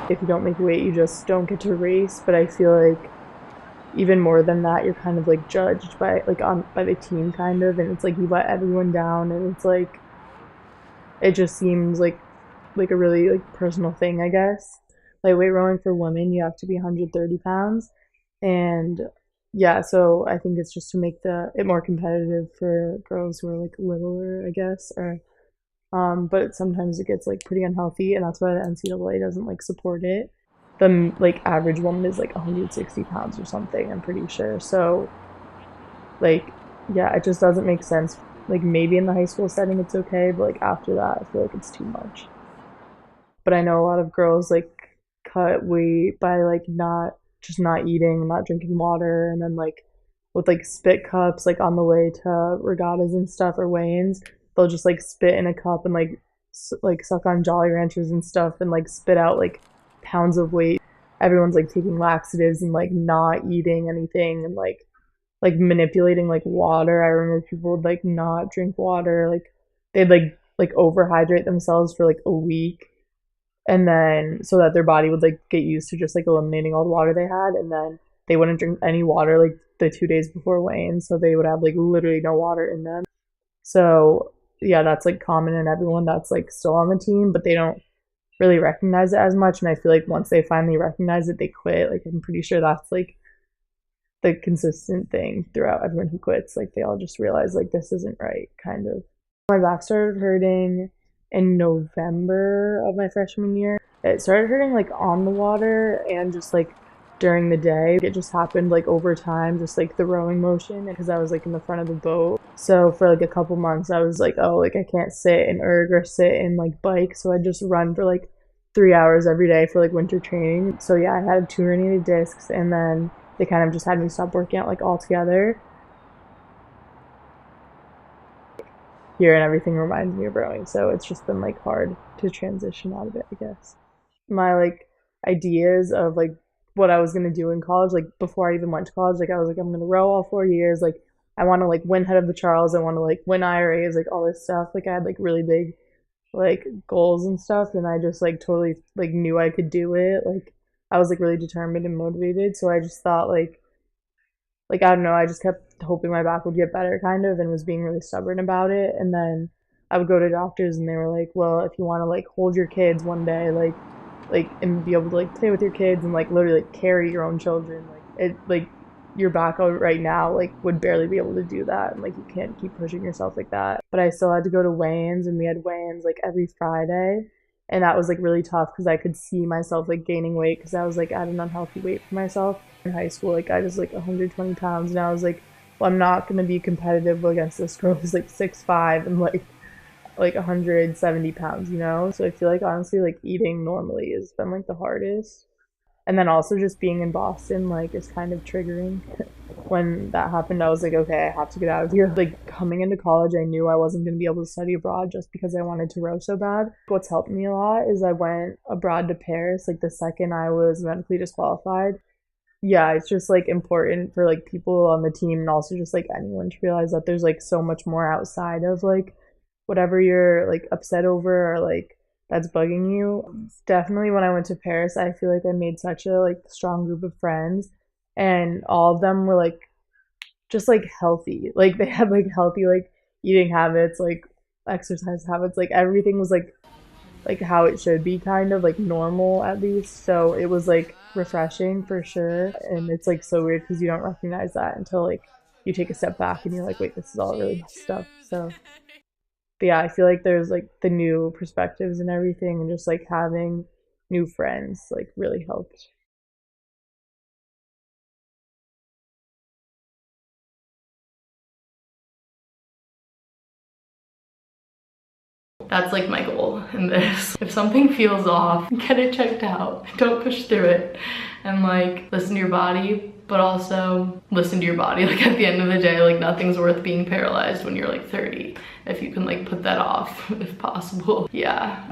If you don't make weight, you just don't get to race. But I feel like even more than that, you're kind of like judged by like on by the team kind of, and it's like you let everyone down, and it's like it just seems like a really like personal thing, I guess. Like weight rowing for women, you have to be 130 pounds, and yeah, so I think it's just to make the it more competitive for girls who are like littler, I guess, or but sometimes it gets like pretty unhealthy, and that's why the NCAA doesn't like support it. The like average woman is like 160 pounds or something, I'm pretty sure. So like, yeah, it just doesn't make sense. Like maybe in the high school setting it's okay, but like after that, I feel like it's too much. But I know a lot of girls like cut weight by like not eating, not drinking water, and then like with like spit cups, like on the way to regattas and stuff or weigh-ins, they'll just like spit in a cup and like like suck on Jolly Ranchers and stuff and like spit out like pounds of weight. Everyone's like taking laxatives and like not eating anything and like manipulating like water. I remember people would like not drink water, like they'd like overhydrate themselves for like a week and then so that their body would like get used to just like eliminating all the water they had and then they wouldn't drink any water like the 2 days before weigh-in, so they would have like literally no water in them. So yeah, that's like common in everyone that's like still on the team, but they don't really recognize it as much, and I feel like once they finally recognize it they quit. Like I'm pretty sure that's like the consistent thing throughout everyone who quits. Like they all just realize like this isn't right, kind of. My back started hurting in November of my freshman year. It started hurting like on the water and just like during the day. It just happened like over time, just like the rowing motion, because I was like in the front of the boat. So for like a couple months, I was like, oh, like I can't sit in erg or sit in like bike. So I just run for like 3 hours every day for like winter training. So yeah, I had two herniated discs, and then they kind of just had me stop working out like altogether. Here and everything reminds me of rowing, so it's just been like hard to transition out of it, I guess. My like ideas of like what I was gonna do in college, like before I even went to college, like I was like I'm gonna row all 4 years, like I want to like win head of the Charles, I want to like win IRAs, like all this stuff. Like I had like really big like goals and stuff, and I just like totally like knew I could do it. Like I was like really determined and motivated, so I just thought like I don't know, I just kept hoping my back would get better kind of and was being really stubborn about it. And then I would go to doctors and they were like, well, if you want to like hold your kids one day, like and be able to like play with your kids and like literally like carry your own children, like it like your back out right now like would barely be able to do that, and like you can't keep pushing yourself like that. But I still had to go to weigh-ins, and we had weigh-ins like every Friday, and that was like really tough because I could see myself like gaining weight because I was like at an unhealthy weight for myself in high school. Like I was like 120 pounds, and I was like, well, I'm not gonna be competitive against this girl who's like 6'5" and like 170 pounds, you know? So I feel like honestly like eating normally has been like the hardest. And then also just being in Boston like is kind of triggering. When that happened, I was like, okay, I have to get out of here. Like coming into college, I knew I wasn't going to be able to study abroad just because I wanted to row so bad. What's helped me a lot is I went abroad to Paris like the second I was medically disqualified. Yeah, it's just like important for like people on the team and also just like anyone to realize that there's like so much more outside of like whatever you're like upset over or like that's bugging you. Definitely when I went to Paris, I feel like I made such a like strong group of friends, and all of them were like just like healthy. Like they had like healthy like eating habits, like exercise habits, like everything was like how it should be, kind of like normal at least. So it was like refreshing for sure. And it's like so weird because you don't recognize that until like you take a step back and you're like, wait, this is all really messed up. So but yeah, I feel like there's like the new perspectives and everything, and just like having new friends like really helped. That's like my goal in this. If something feels off, get it checked out. Don't push through it. And like listen to your body, but also listen to your body. Like at the end of the day, like nothing's worth being paralyzed when you're like 30. If you can like put that off if possible. Yeah.